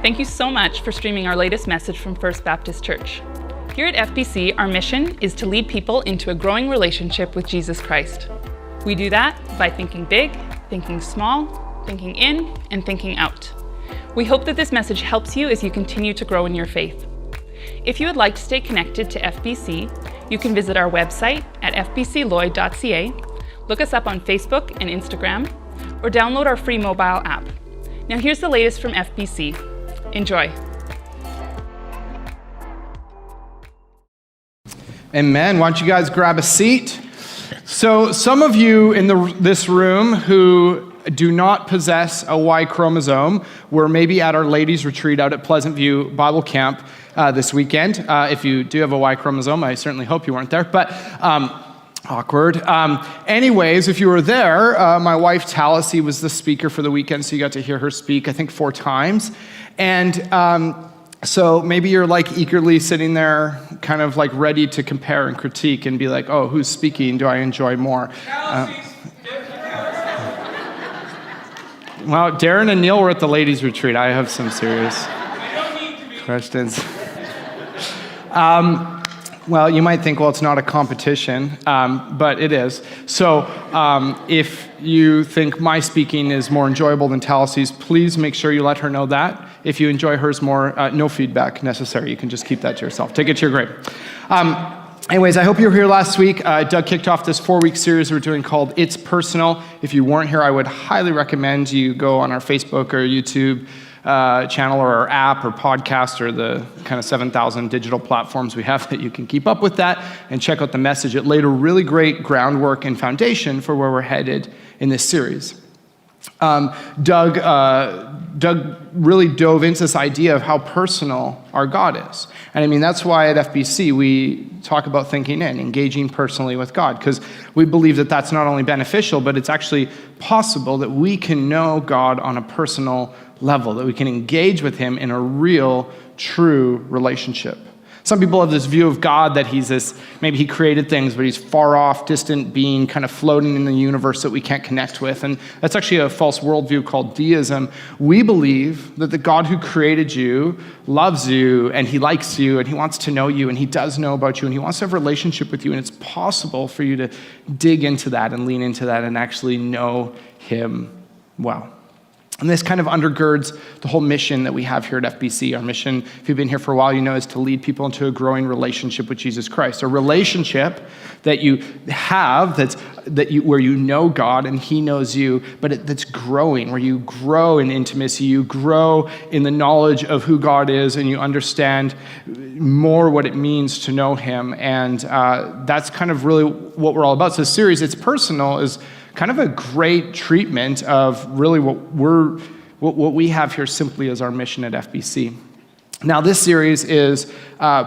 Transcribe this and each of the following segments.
Thank you so much for streaming our latest message from First Baptist Church. Here at FBC, our mission is to lead people into a growing relationship with Jesus Christ. We do that by thinking big, thinking small, thinking in, and thinking out. We hope that this message helps you as you continue to grow in your faith. If you would like to stay connected to FBC, you can visit our website at fbcloyd.ca, look us up on Facebook and Instagram, or download our free mobile app. Now here's the latest from FBC. Enjoy. Amen. Why don't you guys grab a seat? So some of you in this room who do not possess a Y chromosome were maybe at our ladies' retreat out at Pleasant View Bible Camp this weekend. If you do have a Y chromosome, I certainly hope you weren't there, but awkward. Anyways, if you were there, my wife Tallassee was the speaker for the weekend, so you got to hear her speak, I think 4 times. And so maybe you're like eagerly sitting there, kind of like ready to compare and critique and be like, oh, who's speaking? Do I enjoy more? Well, Darren and Neil were at the ladies' retreat. I have some serious questions. Well, you might think, well, it's not a competition, but it is. So if you think my speaking is more enjoyable than Tallassee's, please make sure you let her know that. If you enjoy hers more, no feedback necessary. You can just keep that to yourself. Take it to your grave. Anyways, I hope you were here last week. Doug kicked off this 4-week series we're doing called It's Personal. If you weren't here, I would highly recommend you go on our Facebook or YouTube channel or our app or podcast or the kind of 7,000 digital platforms we have that you can keep up with that and check out the message. It laid a really great groundwork and foundation for where we're headed in this series. Doug really dove into this idea of how personal our God is. And I mean, that's why at FBC we talk about thinking in, engaging personally with God, because we believe that that's not only beneficial, but it's actually possible that we can know God on a personal level, that we can engage with him in a real, true relationship. Some people have this view of God that he's this, maybe he created things, but he's far off, distant being, kind of floating in the universe that we can't connect with. And that's actually a false worldview called deism. We believe that the God who created you loves you, and he likes you, and he wants to know you, and he does know about you, and he wants to have a relationship with you, and it's possible for you to dig into that and lean into that and actually know him well. And this kind of undergirds the whole mission that we have here at FBC. Our mission, if you've been here for a while, you know, is to lead people into a growing relationship with Jesus Christ. A relationship that you have where you know God and he knows you, but that's growing, where you grow in intimacy, you grow in the knowledge of who God is, and you understand more what it means to know him. And that's kind of really what we're all about. So the series, It's Personal, is kind of a great treatment of really what we have here simply as our mission at FBC. Now, this series is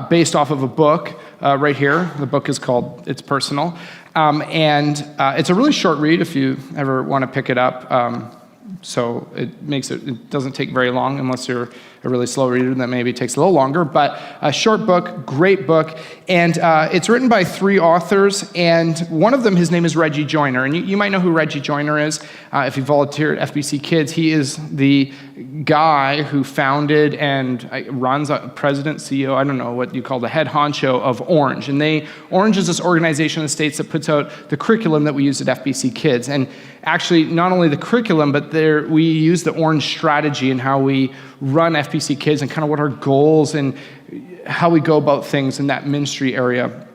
based off of a book right here. The book is called It's Personal. And it's a really short read if you ever want to pick it up. So it doesn't take very long unless you're a really slow reader, that maybe takes a little longer, but a short book, great book, and it's written by 3 authors, and one of them, his name is Reggie Joiner, and you might know who Reggie Joiner is. If you volunteer at FBC Kids, he is the guy who founded and runs, president, CEO, I don't know what you call the head honcho of Orange, and Orange is this organization in the States that puts out the curriculum that we use at FBC Kids, and actually not only the curriculum, but we use the Orange strategy and how we run FBC Kids and kind of what our goals and how we go about things in that ministry area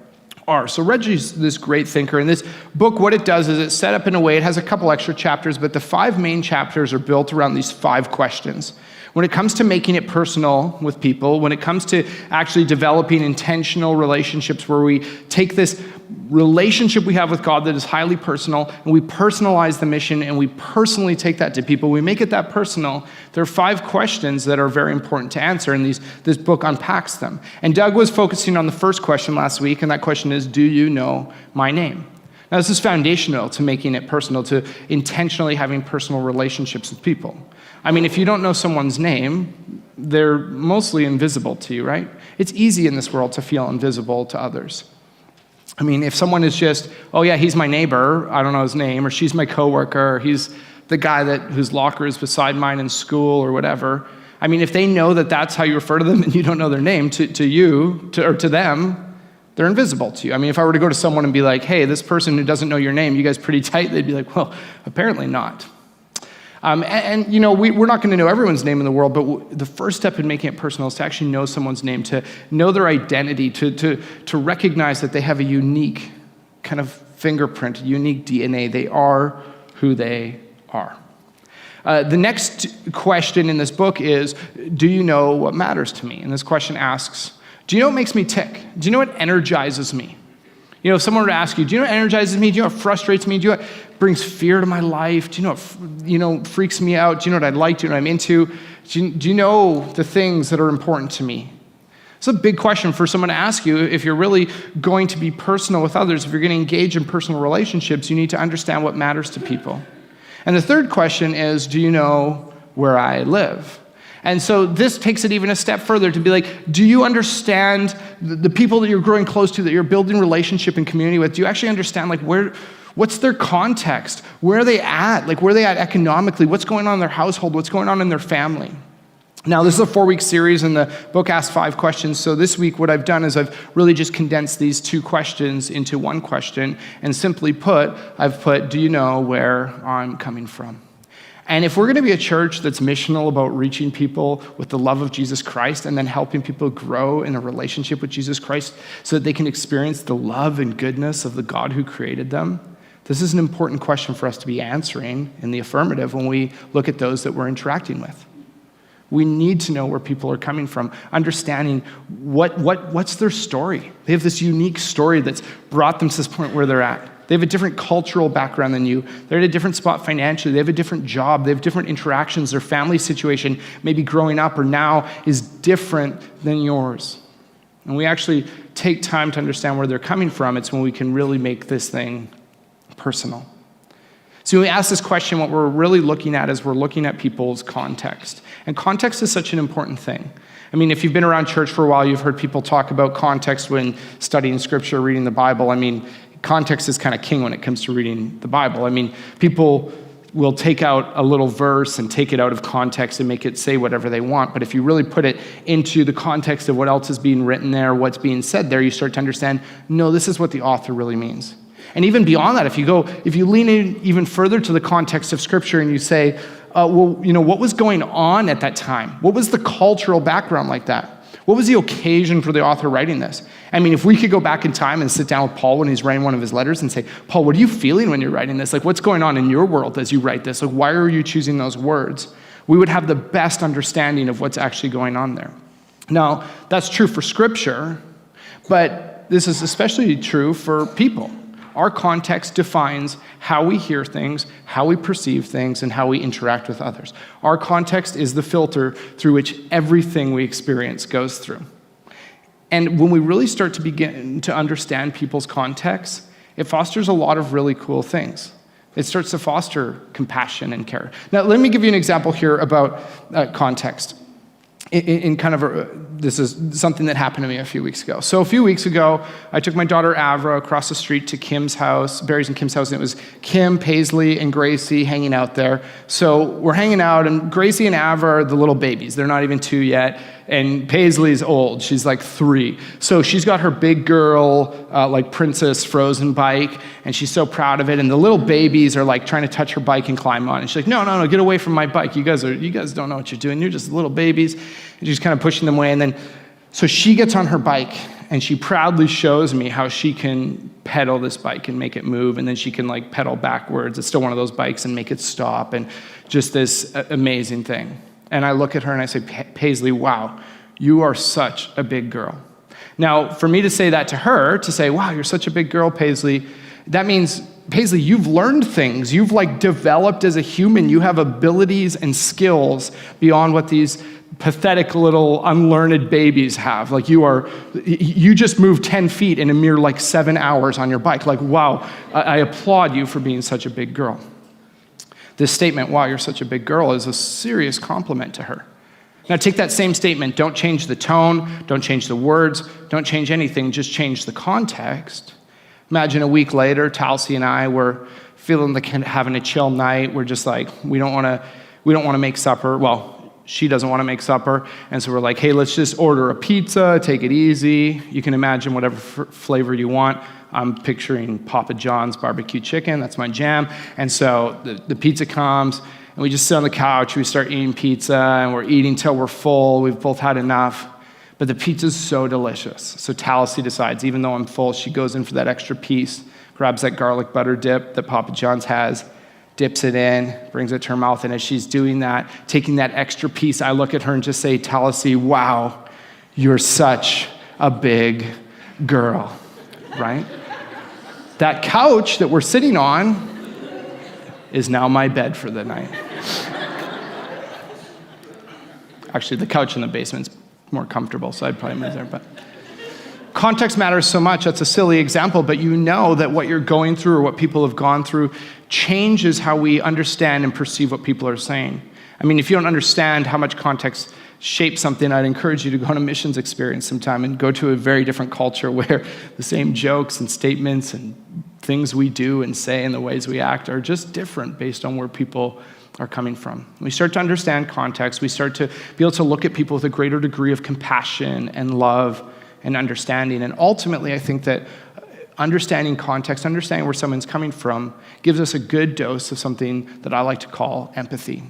are. So Reggie's this great thinker, and this book, what it does is it's set up in a way, it has a couple extra chapters, but the 5 main chapters are built around these 5 questions. When it comes to making it personal with people, when it comes to actually developing intentional relationships where we take this relationship we have with God that is highly personal and we personalize the mission and we personally take that to people, we make it that personal, there are 5 questions that are very important to answer, and this book unpacks them. And Doug was focusing on the first question last week, and that question is, do you know my name? Now, this is foundational to making it personal, to intentionally having personal relationships with people. I mean, if you don't know someone's name, they're mostly invisible to you, right? It's easy in this world to feel invisible to others. I mean, if someone is just, oh yeah, he's my neighbor, I don't know his name, or she's my coworker, or he's the guy whose locker is beside mine in school or whatever, I mean, if they know that that's how you refer to them and you don't know their name, to them, they're invisible to you. I mean, if I were to go to someone and be like, hey, this person who doesn't know your name, you guys pretty tight, they'd be like, well, apparently not. We're not going to know everyone's name in the world, but the first step in making it personal is to actually know someone's name, to know their identity, to recognize that they have a unique kind of fingerprint, a unique DNA. They are who they are. The next question in this book is, do you know what matters to me? And this question asks, do you know what makes me tick? Do you know what energizes me? If someone were to ask you, do you know what energizes me? Do you know what frustrates me? Do you know what brings fear to my life? Do you know what freaks me out? Do you know what I'd like? Do you know what I'm into? Do you know the things that are important to me? It's a big question for someone to ask you. If you're really going to be personal with others, if you're going to engage in personal relationships, you need to understand what matters to people. And the third question is, do you know where I live? And so this takes it even a step further to be like, do you understand the people that you're growing close to, that you're building relationship and community with? Do you actually understand what's their context? Where are they at? Where are they at economically? What's going on in their household? What's going on in their family? Now, this is a 4-week series, and the book asks 5 questions. So this week, what I've done is I've really just condensed these 2 questions into 1 question. And simply put, I've put, do you know where I'm coming from? And if we're going to be a church that's missional about reaching people with the love of Jesus Christ and then helping people grow in a relationship with Jesus Christ so that they can experience the love and goodness of the God who created them, this is an important question for us to be answering in the affirmative when we look at those that we're interacting with. We need to know where people are coming from, understanding what's their story. They have this unique story that's brought them to this point where they're at. They have a different cultural background than you. They're at a different spot financially. They have a different job. They have different interactions. Their family situation, maybe growing up or now, is different than yours. And we actually take time to understand where they're coming from. It's when we can really make this thing personal. So when we ask this question, what we're really looking at is we're looking at people's context. And context is such an important thing. I mean, if you've been around church for a while, you've heard people talk about context when studying scripture, reading the Bible. I mean, context is kind of king when it comes to reading the Bible. I mean, people will take out a little verse and take it out of context and make it say whatever they want. But if you really put it into the context of what else is being written there, what's being said there, you start to understand, no, this is what the author really means. And even beyond that, if you lean in even further to the context of Scripture and you say, what was going on at that time? What was the cultural background like that? What was the occasion for the author writing this? I mean, if we could go back in time and sit down with Paul when he's writing one of his letters and say, Paul, what are you feeling when you're writing this? What's going on in your world as you write this? Why are you choosing those words? We would have the best understanding of what's actually going on there. Now, that's true for Scripture, but this is especially true for people. Our context defines how we hear things, how we perceive things, and how we interact with others. Our context is the filter through which everything we experience goes through. And when we really start to begin to understand people's context, it fosters a lot of really cool things. It starts to foster compassion and care. Now, let me give you an example here about context. This is something that happened to me a few weeks ago. So a few weeks ago, I took my daughter Avra across the street to Kim's house, Barry's and Kim's house, and it was Kim, Paisley, and Gracie hanging out there. So we're hanging out, and Gracie and Avra are the little babies. They're not even 2 yet, and Paisley's old. She's like 3. So she's got her big girl, Princess Frozen bike, and she's so proud of it, and the little babies are trying to touch her bike and climb on it. And she's like, no, get away from my bike. You guys don't know what you're doing. You're just little babies. And she's kind of pushing them away, and then so she gets on her bike, and she proudly shows me how she can pedal this bike and make it move, and then she can pedal backwards. It's still one of those bikes and make it stop, and just this amazing thing. And I look at her and I say, Paisley, wow, you are such a big girl. Now, for me to say that to her, to say, wow, you're such a big girl, Paisley, that means, Paisley, you've learned things. You've developed as a human. You have abilities and skills beyond what these pathetic little unlearned babies have. You just moved 10 feet in a mere 7 hours on your bike. Wow, I applaud you for being such a big girl. This statement, wow, you're such a big girl, is a serious compliment to her. Now take that same statement, don't change the tone, don't change the words, don't change anything, just change the context. Imagine a week later, Talcy and I were feeling having a chill night. We're just we don't want to make supper. Well, she doesn't want to make supper. And so we're like, hey, let's just order a pizza, take it easy. You can imagine whatever flavor you want. I'm picturing Papa John's barbecue chicken. That's my jam. And so the pizza comes, and we just sit on the couch. We start eating pizza, and we're eating till we're full. We've both had enough. But the pizza's so delicious. So Taliesin decides, even though I'm full, she goes in for that extra piece, grabs that garlic butter dip that Papa John's has, dips it in, brings it to her mouth. And as she's doing that, taking that extra piece, I look at her and just say, Taliesin, wow, you're such a big girl, right? That couch that we're sitting on is now my bed for the night. Actually, the couch in the basement's more comfortable, so I'd probably move there. But context matters so much. That's a silly example, but you know that what you're going through or what people have gone through changes how we understand and perceive what people are saying. I mean, if you don't understand how much context shapes something, I'd encourage you to go on a missions experience sometime and go to a very different culture where the same jokes and statements and things we do and say and the ways we act are just different based on where people are coming from. We start to understand context. We start to be able to look at people with a greater degree of compassion and love and understanding. And ultimately, I think that understanding context, understanding where someone's coming from, gives us a good dose of something that I like to call empathy.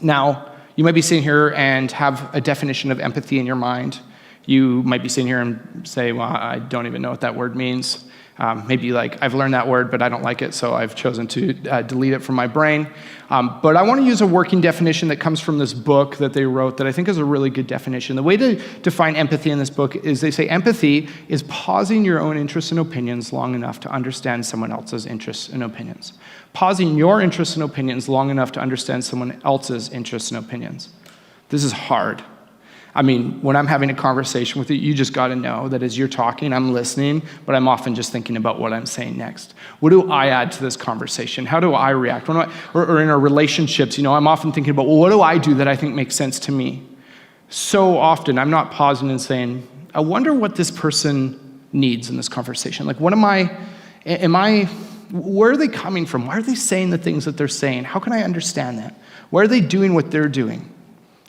Now, you might be sitting here and have a definition of empathy in your mind. You might be sitting here and say, well, I don't even know what that word means. Maybe like, I've learned that word, but I don't like it, so I've chosen to delete it from my brain. But I want to use a working definition that comes from this book that they wrote that I think is a really good definition. The way to define empathy in this book is they say empathy is pausing your own interests and opinions long enough to understand someone else's interests and opinions. Pausing your interests and opinions long enough to understand someone else's interests and opinions. This is hard. I mean, when I'm having a conversation with you, you just got to know that as you're talking, I'm listening, but I'm often just thinking about what I'm saying next. What do I add to this conversation? How do I react? Or in our relationships, I'm often thinking about, well, what do I do that I think makes sense to me? So often, I'm not pausing and saying, I wonder what this person needs in this conversation. Like, where are they coming from? Why are they saying the things that they're saying? How can I understand that? Why are they doing what they're doing?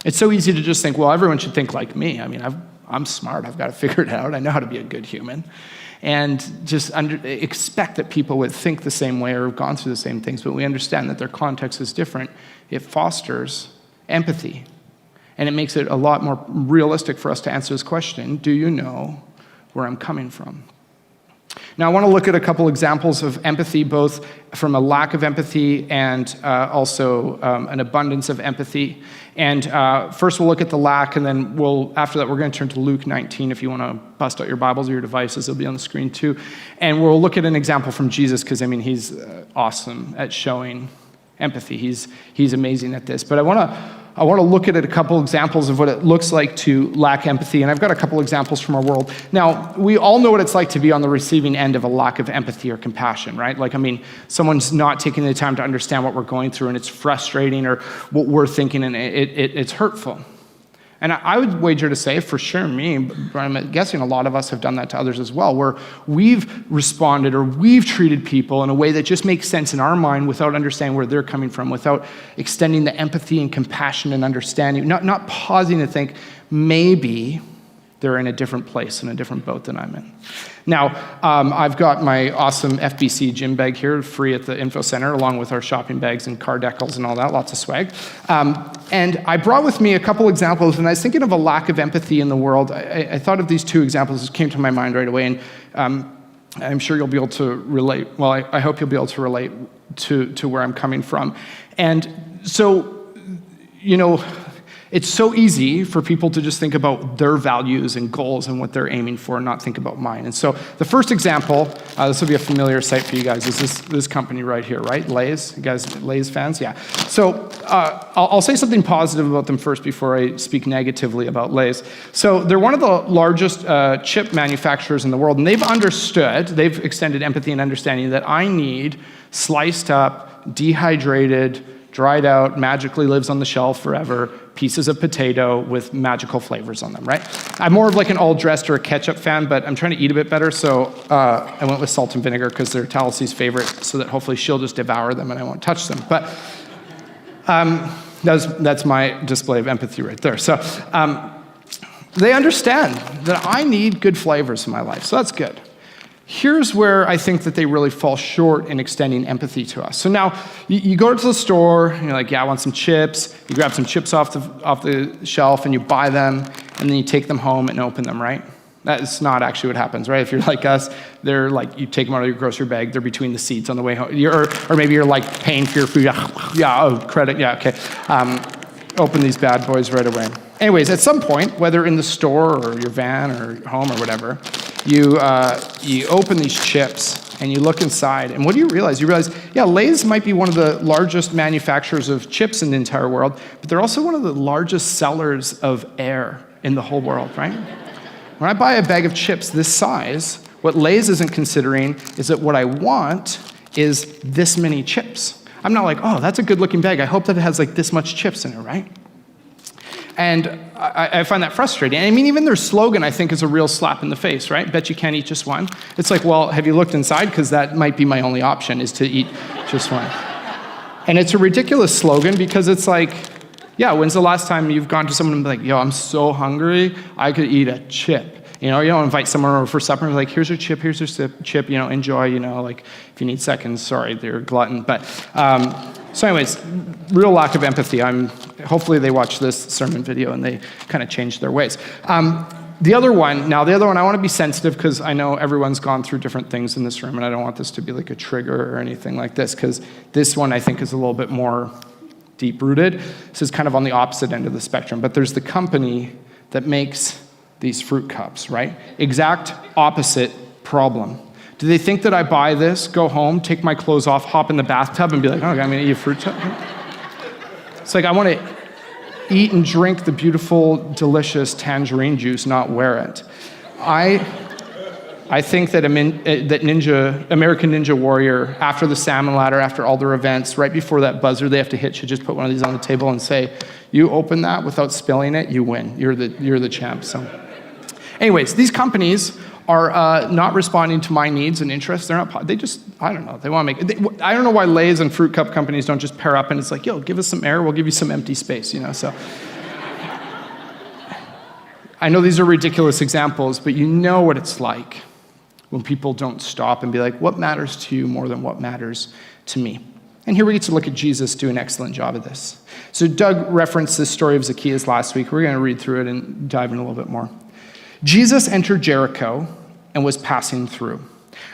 It's so easy to just think, well, everyone should think like me. I mean, I'm smart. I've got to figure it out. I know how to be a good human. And just expect that people would think the same way or have gone through the same things, but we understand that their context is different. It fosters empathy. And it makes it a lot more realistic for us to answer this question, do you know where I'm coming from? Now, I want to look at a couple examples of empathy, both from a lack of empathy and also an abundance of empathy. And first, we'll look at the lack, and then after that, we're going to turn to Luke 19. If you want to bust out your Bibles or your devices, it'll be on the screen too. And we'll look at an example from Jesus, because, he's awesome at showing empathy. He's amazing at this. But I want to look at a couple examples of what it looks like to lack empathy, and I've got a couple examples from our world. Now, we all know what it's like to be on the receiving end of a lack of empathy or compassion, right? Someone's not taking the time to understand what we're going through, and it's frustrating, or what we're thinking, and it's hurtful. And I would wager to say, for sure me, but I'm guessing a lot of us have done that to others as well, where we've responded or we've treated people in a way that just makes sense in our mind without understanding where they're coming from, without extending the empathy and compassion and understanding, not pausing to think, maybe they're in a different place, in a different boat than I'm in. Now, I've got my awesome FBC gym bag here, free at the info center, along with our shopping bags and car decals and all that, lots of swag. And I brought with me a couple examples, and I was thinking of a lack of empathy in the world. I thought of these two examples that came to my mind right away, and I'm sure you'll be able to relate. Well, I hope you'll be able to relate to where I'm coming from. And so, it's so easy for people to just think about their values and goals and what they're aiming for and not think about mine. And so the first example, this will be a familiar sight for you guys, is this company right here, right? Lay's. You guys Lay's fans? Yeah. So I'll say something positive about them first before I speak negatively about Lay's. So they're one of the largest chip manufacturers in the world, and they've extended empathy and understanding that I need sliced up, dehydrated, dried out, magically lives on the shelf forever, pieces of potato with magical flavors on them, right? I'm more of like an all-dressed or a ketchup fan, but I'm trying to eat a bit better, so I went with salt and vinegar because they're Taliesin's favorite, so that hopefully she'll just devour them and I won't touch them. But That's my display of empathy right there. So they understand that I need good flavors in my life, so that's good. Here's where I think that they really fall short in extending empathy to us. So now, you go to the store, and you're like, yeah, I want some chips. You grab some chips off the shelf, and you buy them, and then you take them home and open them, right? That's not actually what happens, right? If you're like us, they're like, you take them out of your grocery bag, they're between the seats on the way home. Or maybe you're like paying for your food. Yeah, oh, credit, yeah, okay. Open these bad boys right away. Anyways, at some point, whether in the store or your van or home or whatever, you open these chips and you look inside, and what do you realize? You realize, yeah, Lay's might be one of the largest manufacturers of chips in the entire world, but they're also one of the largest sellers of air in the whole world, right? When I buy a bag of chips this size, what Lay's isn't considering is that what I want is this many chips. I'm not like, oh, that's a good looking bag. I hope that it has like this much chips in it, right? And I find that frustrating. I mean, even their slogan, I think, is a real slap in the face, right? Bet you can't eat just one. It's like, well, have you looked inside? Because that might be my only option, is to eat just one. And it's a ridiculous slogan because it's like, yeah, when's the last time you've gone to someone and be like, yo, I'm so hungry, I could eat a chip. You know, you don't invite someone over for supper and be like, here's your chip, chip, you know, enjoy, you know, like, if you need seconds, sorry, they're a glutton. But, so anyways, real lack of empathy. Hopefully they watch this sermon video and they kind of change their ways. The other one, I want to be sensitive because I know everyone's gone through different things in this room, and I don't want this to be like a trigger or anything like this, because this one I think is a little bit more deep-rooted. This is kind of on the opposite end of the spectrum, but there's the company that makes these fruit cups, right? Exact opposite problem. Do they think that I buy this, go home, take my clothes off, hop in the bathtub, and be like, oh, I'm going to eat a fruit cup? It's like I want to eat and drink the beautiful, delicious tangerine juice, not wear it. I think that American Ninja Warrior, after the salmon ladder, after all their events, right before that buzzer they have to hit, should just put one of these on the table and say, you open that without spilling it, you win. You're the champ. So, anyways, these companies are not responding to my needs and interests. They're not. They just, I don't know. They want to make. I don't know why Lay's and fruit cup companies don't just pair up and it's like, yo, give us some air, we'll give you some empty space. You know. So, I know these are ridiculous examples, but you know what it's like when people don't stop and be like, what matters to you more than what matters to me? And here we get to look at Jesus do an excellent job of this. So Doug referenced this story of Zacchaeus last week. We're going to read through it and dive in a little bit more. Jesus entered Jericho and was passing through.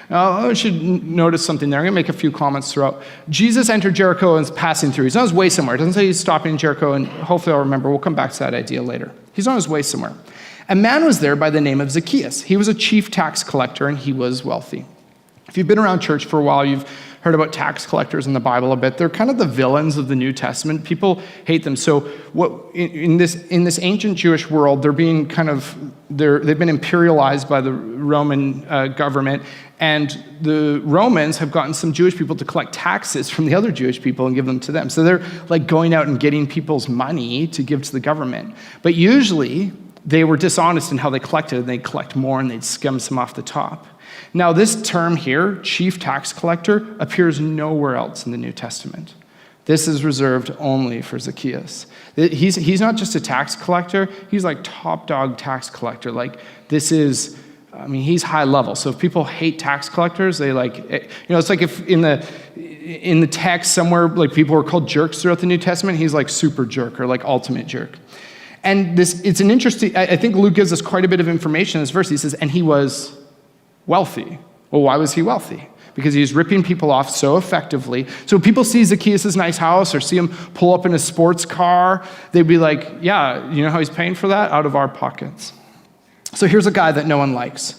Now, I should notice something there. I'm going to make a few comments throughout. Jesus entered Jericho and was passing through. He's on his way somewhere. It doesn't say he's stopping in Jericho, and hopefully I'll remember. We'll come back to that idea later. He's on his way somewhere. A man was there by the name of Zacchaeus. He was a chief tax collector, and he was wealthy. If you've been around church for a while, you've heard about tax collectors in the Bible a bit. They're kind of the villains of the New Testament. People hate them. So in this ancient Jewish world, they've been imperialized by the Roman government, and the Romans have gotten some Jewish people to collect taxes from the other Jewish people and give them to them. So they're like going out and getting people's money to give to the government. But usually they were dishonest in how they collected, and they'd collect more and they'd skim some off the top. Now, this term here, chief tax collector, appears nowhere else in the New Testament. This is reserved only for Zacchaeus. He's not just a tax collector, he's like top dog tax collector. Like, he's high level. So if people hate tax collectors, they it's like if in the text somewhere, like people were called jerks throughout the New Testament, he's like super jerk or like ultimate jerk. And it's an interesting, I think Luke gives us quite a bit of information in this verse. He says, and he was wealthy. Well, why was he wealthy? Because he was ripping people off so effectively. So when people see Zacchaeus' nice house or see him pull up in a sports car, they'd be like, yeah, you know how he's paying for that? Out of our pockets. So here's a guy that no one likes.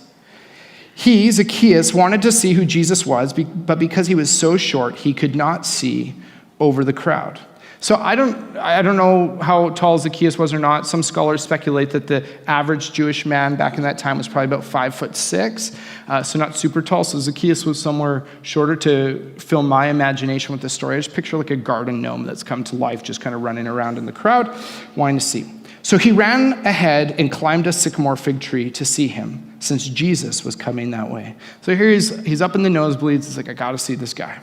He, Zacchaeus, wanted to see who Jesus was, but because he was so short, he could not see over the crowd. So I don't know how tall Zacchaeus was or not. Some scholars speculate that the average Jewish man back in that time was probably about 5'6", so not super tall. So Zacchaeus was somewhere shorter. To fill my imagination with the story, I just picture like a garden gnome that's come to life, just kind of running around in the crowd, wanting to see. So he ran ahead and climbed a sycamore fig tree to see him, since Jesus was coming that way. So here he's up in the nosebleeds. He's like, I got to see this guy.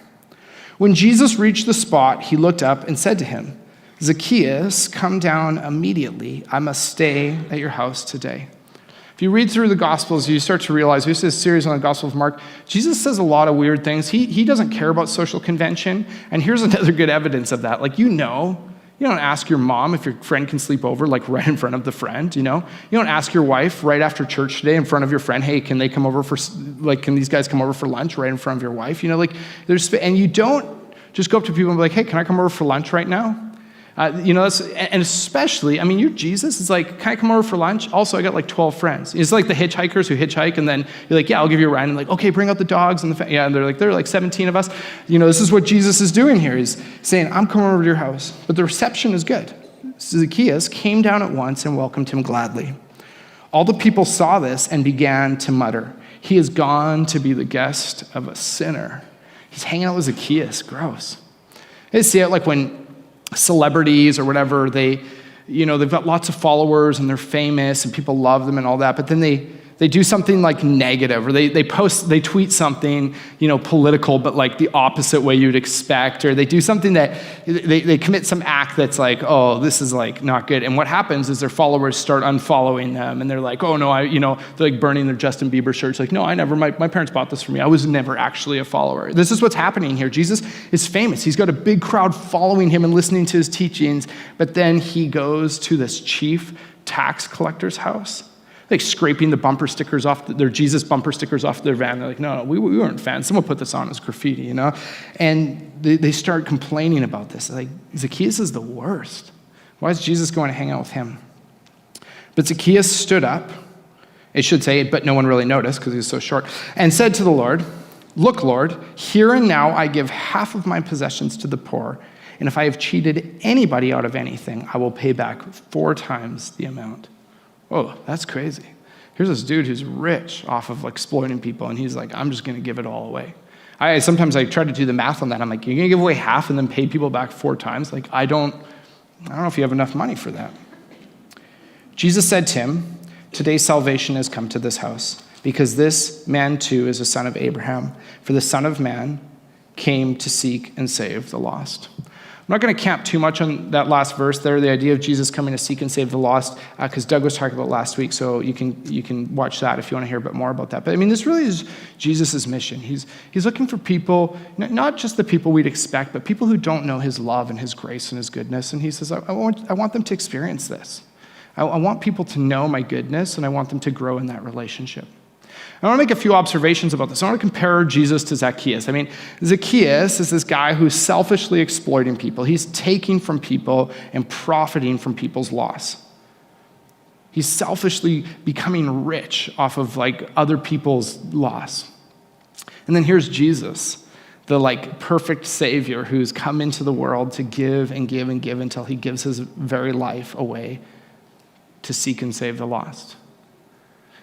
When Jesus reached the spot, he looked up and said to him, Zacchaeus, come down immediately. I must stay at your house today. If you read through the Gospels, you start to realize, we did a series on the Gospel of Mark, Jesus says a lot of weird things. He doesn't care about social convention, and here's another good evidence of that. Like, you don't ask your mom if your friend can sleep over, like right in front of the friend, You don't ask your wife right after church today in front of your friend, hey, can they come over can these guys come over for lunch right in front of your wife? And you don't just go up to people and be like, hey, can I come over for lunch right now? And especially, you're Jesus. It's like, can I come over for lunch? Also, I got like 12 friends. It's like the hitchhikers who hitchhike, and then you're like, yeah, I'll give you a ride. And like, okay, bring out the dogs and and there are like 17 of us. This is what Jesus is doing here. He's saying, I'm coming over to your house, but the reception is good. Zacchaeus came down at once and welcomed him gladly. All the people saw this and began to mutter, he has gone to be the guest of a sinner. He's hanging out with Zacchaeus. Gross. They see it like when celebrities or whatever, they've got lots of followers and they're famous and people love them and all that, but then they do something like negative, or they tweet something, political, but like the opposite way you'd expect, or they do something that they commit some act that's like, oh, this is like not good. And what happens is their followers start unfollowing them, and they're like, oh no, they're like burning their Justin Bieber shirts. Like, no, my parents bought this for me. I was never actually a follower. This is what's happening here. Jesus is famous. He's got a big crowd following him and listening to his teachings, but then he goes to this chief tax collector's house, like scraping the bumper stickers off, their Jesus bumper stickers off their van. They're like, no, we weren't fans. Someone put this on as graffiti, And they start complaining about this. Like, Zacchaeus is the worst. Why is Jesus going to hang out with him? But Zacchaeus stood up, it should say, but no one really noticed because he was so short, and said to the Lord, look, Lord, here and now I give half of my possessions to the poor, and if I have cheated anybody out of anything, I will pay back 4 times the amount. Whoa, that's crazy. Here's this dude who's rich off of exploiting people, and he's like, I'm just going to give it all away. Sometimes I try to do the math on that. I'm like, you're going to give away half and then pay people back 4 times? Like, I don't know if you have enough money for that. Jesus said to him, today salvation has come to this house, because this man too is a son of Abraham. For the Son of Man came to seek and save the lost. I'm not going to camp too much on that last verse there, the idea of Jesus coming to seek and save the lost, because Doug was talking about last week, so you can watch that if you want to hear a bit more about that. But this really is Jesus' mission. He's looking for people, not just the people we'd expect, but people who don't know his love and his grace and his goodness. And he says, I want them to experience this. I want people to know my goodness, and I want them to grow in that relationship. I want to make a few observations about this. I want to compare Jesus to Zacchaeus. Zacchaeus is this guy who's selfishly exploiting people. He's taking from people and profiting from people's loss. He's selfishly becoming rich off of other people's loss. And then here's Jesus, the perfect Savior who's come into the world to give and give and give until he gives his very life away to seek and save the lost.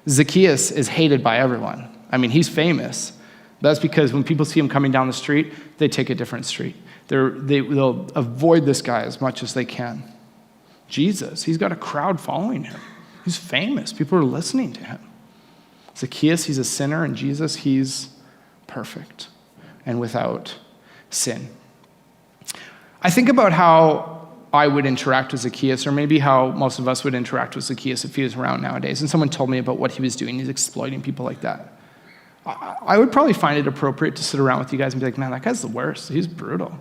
Zacchaeus is hated by everyone. He's famous. That's because when people see him coming down the street, they take a different street. They'll avoid this guy as much as they can. Jesus, he's got a crowd following him. He's famous. People are listening to him. Zacchaeus, he's a sinner, and Jesus, he's perfect and without sin. I think about how I would interact with Zacchaeus, or maybe how most of us would interact with Zacchaeus if he was around nowadays, and someone told me about what he was doing. He's exploiting people like that. I would probably find it appropriate to sit around with you guys and be like, man, that guy's the worst. He's brutal.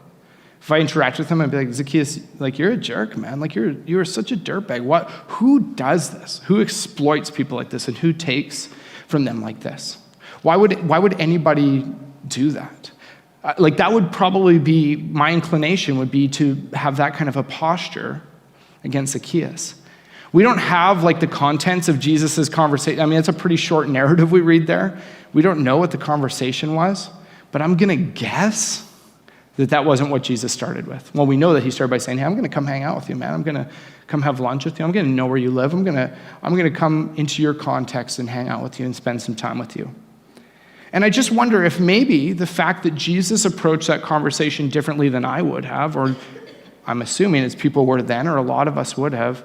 If I interact with him, I'd be like, Zacchaeus, you're a jerk, man. You are such a dirtbag. Who does this? Who exploits people like this, and who takes from them like this? Why would anybody do that? That would probably be, my inclination would be to have that kind of a posture against Zacchaeus. We don't have the contents of Jesus' conversation. It's a pretty short narrative we read there. We don't know what the conversation was, but I'm going to guess that wasn't what Jesus started with. Well, we know that he started by saying, hey, I'm going to come hang out with you, man. I'm going to come have lunch with you. I'm going to know where you live. I'm going to come into your context and hang out with you and spend some time with you. And I just wonder if maybe the fact that Jesus approached that conversation differently than I would have, or I'm assuming as people were then, or a lot of us would have,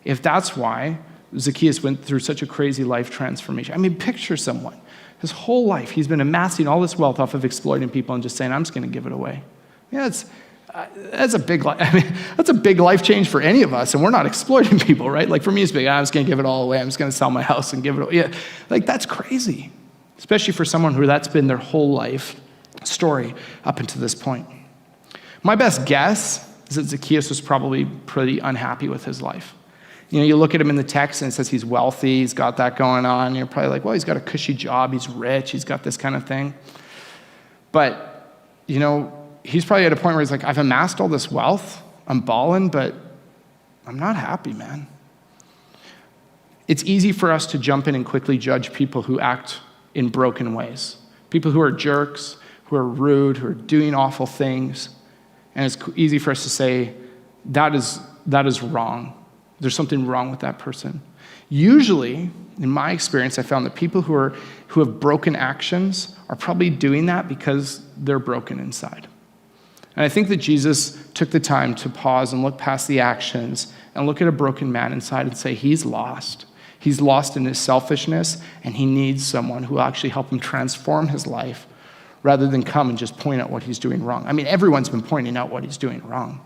if that's why Zacchaeus went through such a crazy life transformation. Picture someone. His whole life, he's been amassing all this wealth off of exploiting people and just saying, I'm just going to give it away. that's a big life change for any of us, and we're not exploiting people, right? Like for me, it's big. I'm just going to give it all away. I'm just going to sell my house and give it away. Yeah, like that's crazy, especially for someone who that's been their whole life story up until this point. My best guess is that Zacchaeus was probably pretty unhappy with his life. You know, you look at him in the text and it says he's wealthy, he's got that going on. You're probably like, well, he's got a cushy job, he's rich, he's got this kind of thing. But, you know, he's probably at a point where he's like, I've amassed all this wealth, I'm balling, but I'm not happy, man. It's easy for us to jump in and quickly judge people who act in broken ways. People who are jerks, who are rude, who are doing awful things. And it's easy for us to say, that is wrong. There's something wrong with that person. Usually, in my experience, I found that people who have broken actions are probably doing that because they're broken inside. And I think that Jesus took the time to pause and look past the actions and look at a broken man inside and say, he's lost. He's lost in his selfishness, and he needs someone who will actually help him transform his life rather than come and just point out what he's doing wrong. I mean, everyone's been pointing out what he's doing wrong.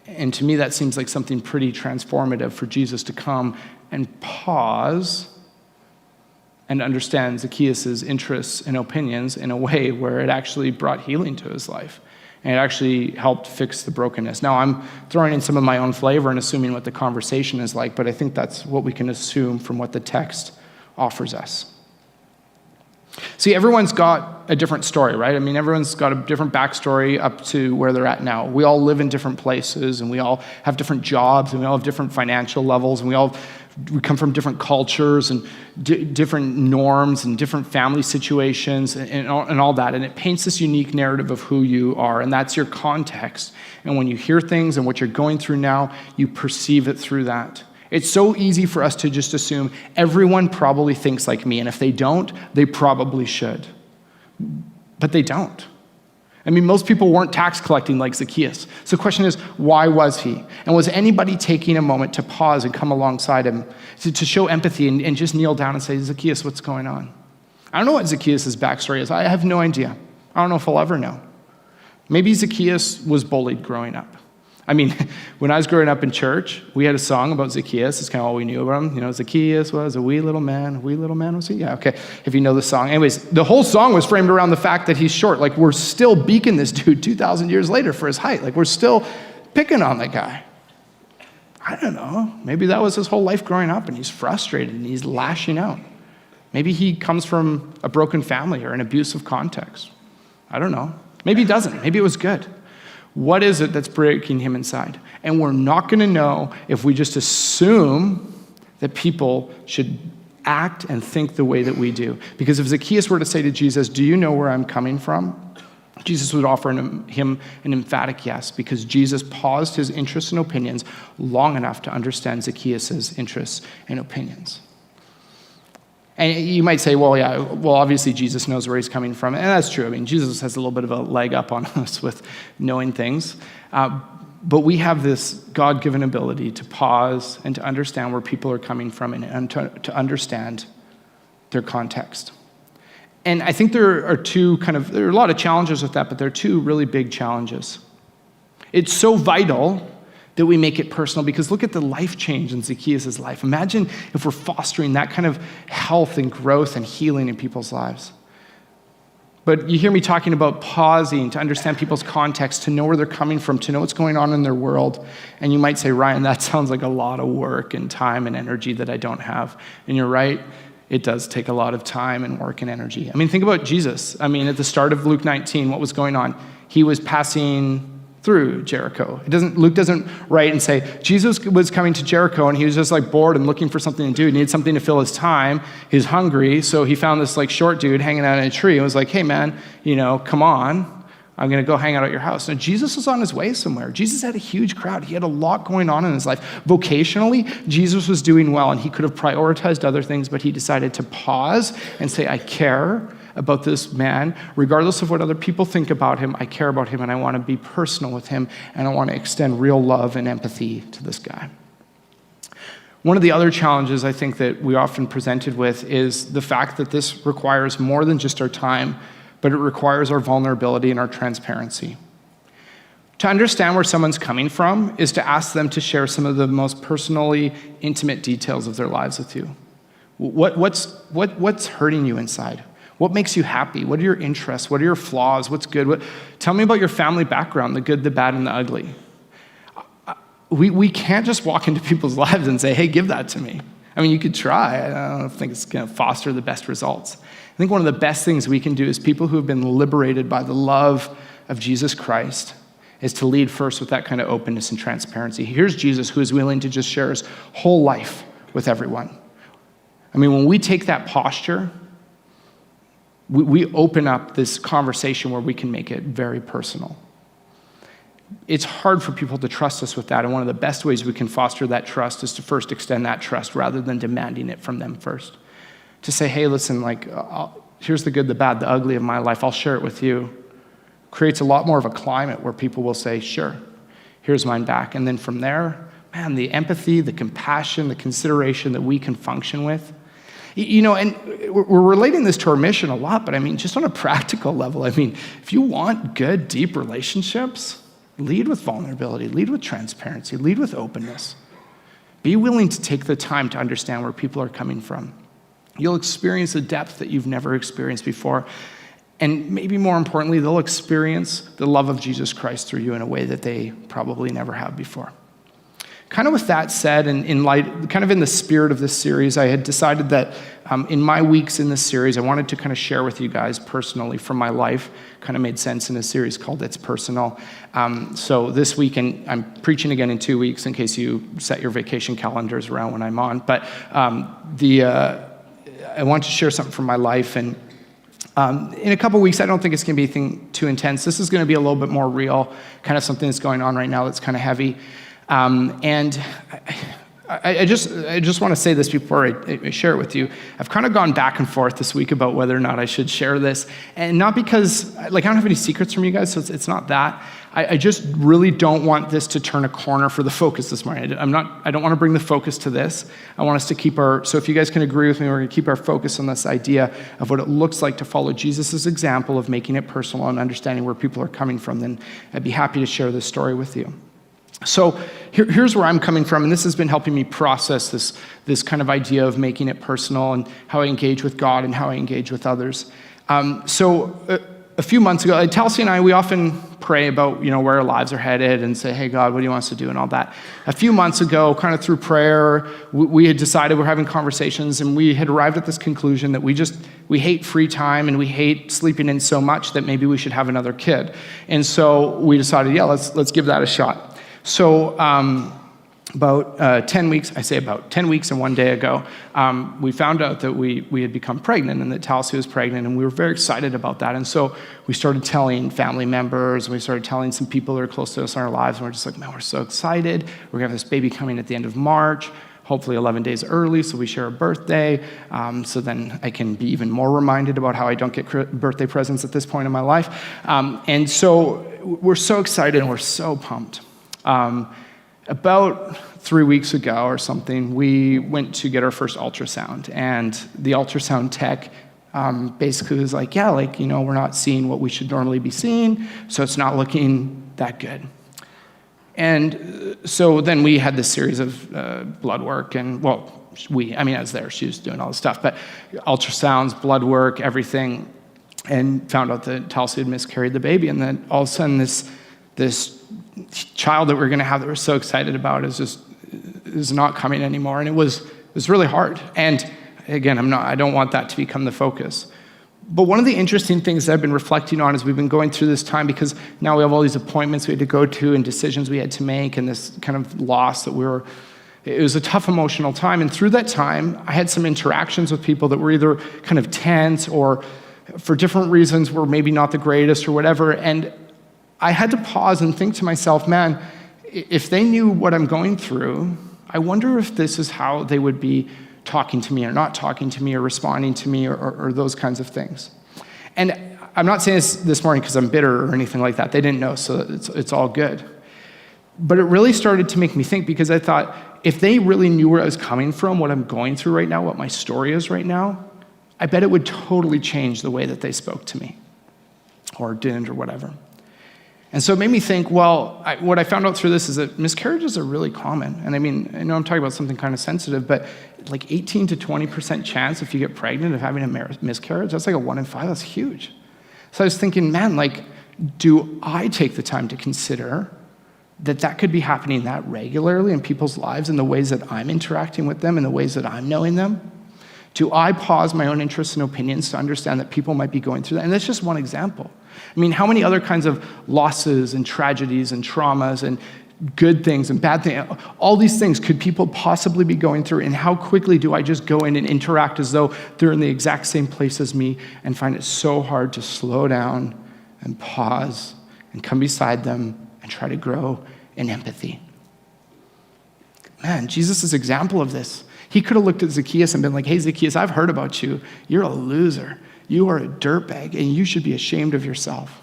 And to me, that seems like something pretty transformative for Jesus to come and pause and understand Zacchaeus' interests and opinions in a way where it actually brought healing to his life. And it actually helped fix the brokenness. Now, I'm throwing in some of my own flavor and assuming what the conversation is like, but I think that's what we can assume from what the text offers us. See, everyone's got a different story, right? I mean, everyone's got a different backstory up to where they're at now. We all live in different places, and we all have different jobs, and we all have different financial levels, and we come from different cultures and different norms and different family situations and all that. And it paints this unique narrative of who you are, and that's your context. And when you hear things and what you're going through now, you perceive it through that. It's so easy for us to just assume everyone probably thinks like me, and if they don't, they probably should. But they don't. I mean, most people weren't tax collecting like Zacchaeus. So the question is, why was he? And was anybody taking a moment to pause and come alongside him, to show empathy and just kneel down and say, Zacchaeus, what's going on? I don't know what Zacchaeus' backstory is. I have no idea. I don't know if I'll ever know. Maybe Zacchaeus was bullied growing up. I mean, when I was growing up in church, we had a song about Zacchaeus. It's kind of all we knew about him. You know, Zacchaeus was a wee little man was he? Yeah, okay, if you know the song. Anyways, the whole song was framed around the fact that he's short. Like, we're still beaking this dude 2,000 years later for his height. Like, we're still picking on that guy. I don't know. Maybe that was his whole life growing up, and he's frustrated, and he's lashing out. Maybe he comes from a broken family or an abusive context. I don't know. Maybe he doesn't. Maybe it was good. What is it that's breaking him inside? And we're not going to know if we just assume that people should act and think the way that we do. Because if Zacchaeus were to say to Jesus, do you know where I'm coming from? Jesus would offer him an emphatic yes, because Jesus paused his interests and opinions long enough to understand Zacchaeus' interests and opinions. And you might say, well, obviously Jesus knows where he's coming from. And that's true. I mean, Jesus has a little bit of a leg up on us with knowing things. But we have this God-given ability to pause and to understand where people are coming from and to understand their context. And I think there are there are a lot of challenges with that, but there are two really big challenges. It's so vital that we make it personal, because look at the life change in Zacchaeus' life. Imagine if we're fostering that kind of health and growth and healing in people's lives. But you hear me talking about pausing to understand people's context, to know where they're coming from, to know what's going on in their world. And you might say, Ryan, that sounds like a lot of work and time and energy that I don't have. And you're right, it does take a lot of time and work and energy. I mean, think about Jesus. I mean, at the start of Luke 19, what was going on? He was passing through Jericho. Luke doesn't write and say, Jesus was coming to Jericho and he was just like bored and looking for something to do. He needed something to fill his time. He's hungry, so he found this like short dude hanging out in a tree and was like, hey man, come on, I'm gonna go hang out at your house. Now Jesus was on his way somewhere. Jesus had a huge crowd. He had a lot going on in his life. Vocationally, Jesus was doing well and he could have prioritized other things, but he decided to pause and say, I care about this man, regardless of what other people think about him. I care about him and I want to be personal with him and I want to extend real love and empathy to this guy. One of the other challenges I think that we often presented with is the fact that this requires more than just our time, but it requires our vulnerability and our transparency. To understand where someone's coming from is to ask them to share some of the most personally intimate details of their lives with you. What's hurting you inside? What makes you happy? What are your interests? What are your flaws? What's good? Tell me about your family background, the good, the bad, and the ugly. We can't just walk into people's lives and say, hey, give that to me. I mean, you could try. I don't think it's going to foster the best results. I think one of the best things we can do as people who have been liberated by the love of Jesus Christ is to lead first with that kind of openness and transparency. Here's Jesus who is willing to just share his whole life with everyone. I mean, when we take that posture, we open up this conversation where we can make it very personal. It's hard for people to trust us with that, and one of the best ways we can foster that trust is to first extend that trust rather than demanding it from them first. To say, hey, listen, here's the good, the bad, the ugly of my life. I'll share it with you. Creates a lot more of a climate where people will say, sure, here's mine back. And then from there, man, the empathy, the compassion, the consideration that we can function with. You know, and we're relating this to our mission a lot, but I mean, just on a practical level, I mean, if you want good, deep relationships, lead with vulnerability, lead with transparency, lead with openness. Be willing to take the time to understand where people are coming from. You'll experience a depth that you've never experienced before. And maybe more importantly, they'll experience the love of Jesus Christ through you in a way that they probably never have before. Kind of with that said, and in light, kind of in the spirit of this series, I had decided that in my weeks in this series, I wanted to kind of share with you guys personally from my life. Kind of made sense in a series called It's Personal. So this week, and I'm preaching again in 2 weeks in case you set your vacation calendars around when I'm on. But I want to share something from my life, and in a couple weeks, I don't think it's going to be anything too intense. This is going to be a little bit more real, kind of something that's going on right now that's kind of heavy. And I just want to say this before I share it with you. I've kind of gone back and forth this week about whether or not I should share this, and not because I don't have any secrets from you guys, so it's not that. I just really don't want this to turn a corner for the focus this morning. I don't want to bring the focus to this. I want us to keep so if you guys can agree with me, we're going to keep our focus on this idea of what it looks like to follow Jesus' example of making it personal and understanding where people are coming from. Then I'd be happy to share this story with you. So here's where I'm coming from, and this has been helping me process this kind of idea of making it personal and how I engage with God and how I engage with others. So a few months ago, Talcy and I, we often pray about where our lives are headed and say, hey, God, what do you want us to do and all that. A few months ago, kind of through prayer, we had decided we're having conversations, and we had arrived at this conclusion that we hate free time and we hate sleeping in so much that maybe we should have another kid. And so we decided, let's give that a shot. So about 10 weeks and 1 day ago, we found out that we had become pregnant and that Talcy was pregnant, and we were very excited about that. And so we started telling family members, and we started telling some people that are close to us in our lives, and we're just like, man, we're so excited. We're going to have this baby coming at the end of March, hopefully 11 days early, so we share a birthday, so then I can be even more reminded about how I don't get birthday presents at this point in my life. And so we're so excited and we're so pumped. About 3 weeks ago or something, we went to get our first ultrasound, and the ultrasound tech basically was like, we're not seeing what we should normally be seeing, so it's not looking that good. And so then we had this series of blood work, and I was there, she was doing all the stuff, but ultrasounds, blood work, everything, and found out that Talcy had miscarried the baby, and then all of a sudden this child that we're going to have that we're so excited about is not coming anymore, and it was really hard. And again, I don't want that to become the focus. But one of the interesting things that I've been reflecting on as we've been going through this time, because now we have all these appointments we had to go to and decisions we had to make, and this kind of loss that it was a tough emotional time. And through that time, I had some interactions with people that were either kind of tense or for different reasons were maybe not the greatest or whatever. And I had to pause and think to myself, man, if they knew what I'm going through, I wonder if this is how they would be talking to me or not talking to me or responding to me or those kinds of things. And I'm not saying this morning because I'm bitter or anything like that. They didn't know, so it's all good. But it really started to make me think, because I thought, if they really knew where I was coming from, what I'm going through right now, what my story is right now, I bet it would totally change the way that they spoke to me. or didn't or whatever. And so it made me think, well, what I found out through this is that miscarriages are really common. And I mean, I know I'm talking about something kind of sensitive, but like 18 to 20% chance if you get pregnant of having a miscarriage, that's like a 1 in 5, that's huge. So I was thinking, man, like, do I take the time to consider that could be happening that regularly in people's lives in the ways that I'm interacting with them, in the ways that I'm knowing them? Do I pause my own interests and opinions to understand that people might be going through that? And that's just one example. I mean, how many other kinds of losses and tragedies and traumas and good things and bad things, all these things could people possibly be going through? And how quickly do I just go in and interact as though they're in the exact same place as me and find it so hard to slow down and pause and come beside them and try to grow in empathy? Man, Jesus' example of this. He could have looked at Zacchaeus and been like, hey, Zacchaeus, I've heard about you. You're a loser. You are a dirtbag, and you should be ashamed of yourself.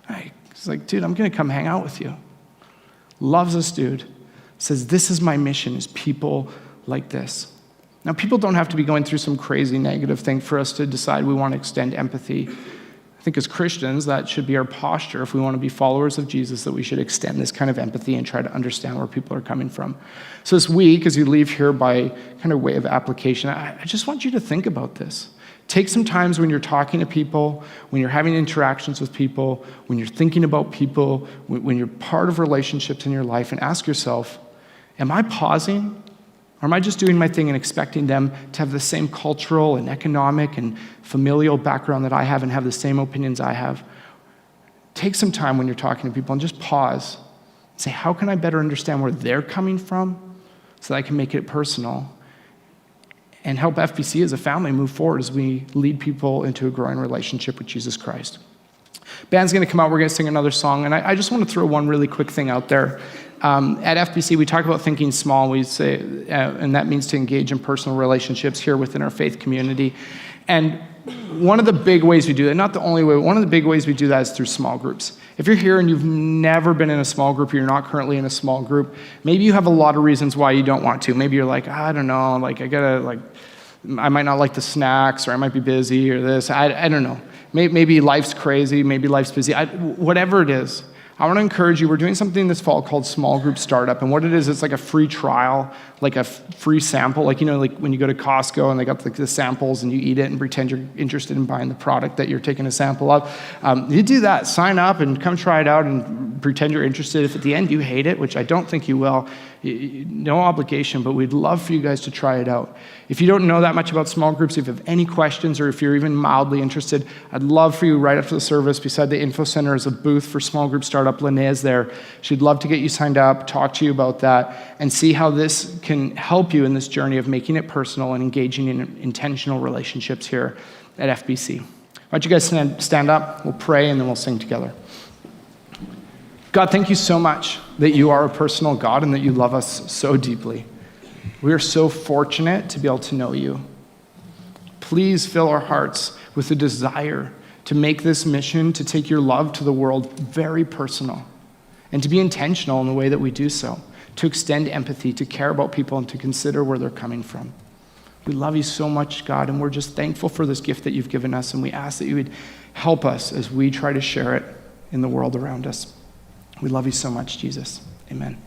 Right? He's like, dude, I'm going to come hang out with you. Loves this dude. Says, this is my mission, is people like this. Now, people don't have to be going through some crazy negative thing for us to decide we want to extend empathy. I think as Christians, that should be our posture. If we want to be followers of Jesus, that we should extend this kind of empathy and try to understand where people are coming from. So this week, as you leave here by kind of way of application, I just want you to think about this. Take some times when you're talking to people, when you're having interactions with people, when you're thinking about people, when you're part of relationships in your life, and ask yourself, am I pausing? Or am I just doing my thing and expecting them to have the same cultural and economic and familial background that I have and have the same opinions I have? Take some time when you're talking to people and just pause and say, how can I better understand where they're coming from so that I can make it personal and help FBC as a family move forward as we lead people into a growing relationship with Jesus Christ. Band's going to come out. We're going to sing another song. And I just want to throw one really quick thing out there. At FBC, we talk about thinking small. We say, and that means to engage in personal relationships here within our faith community. And one of the big ways we do that, not the only way, one of the big ways we do that is through small groups. If you're here and you've never been in a small group, you're not currently in a small group, maybe you have a lot of reasons why you don't want to. Maybe you're like, I don't know, like I might not like the snacks, or I might be busy, or this, I don't know. Maybe life's crazy, maybe life's busy, whatever it is. I want to encourage you, we're doing something this fall called Small Group Startup, and what it is, it's like a free trial, like a free sample, like, you know, like when you go to Costco and they got like the samples and you eat it and pretend you're interested in buying the product that you're taking a sample of. You do that, sign up and come try it out and pretend you're interested. If at the end you hate it, which I don't think you will, no obligation, but we'd love for you guys to try it out. If you don't know that much about small groups, if you have any questions, or if you're even mildly interested, I'd love for you right after the service, beside the info center is a booth for Small Group Startup. Linnea's there. She'd love to get you signed up, talk to you about that, and see how this can help you in this journey of making it personal and engaging in intentional relationships here at FBC. Why don't you guys stand up, we'll pray, and then we'll sing together. God, thank you so much that you are a personal God and that you love us so deeply. We are so fortunate to be able to know you. Please fill our hearts with a desire to make this mission, to take your love to the world, very personal, and to be intentional in the way that we do so, to extend empathy, to care about people, and to consider where they're coming from. We love you so much, God, and we're just thankful for this gift that you've given us, and we ask that you would help us as we try to share it in the world around us. We love you so much, Jesus. Amen.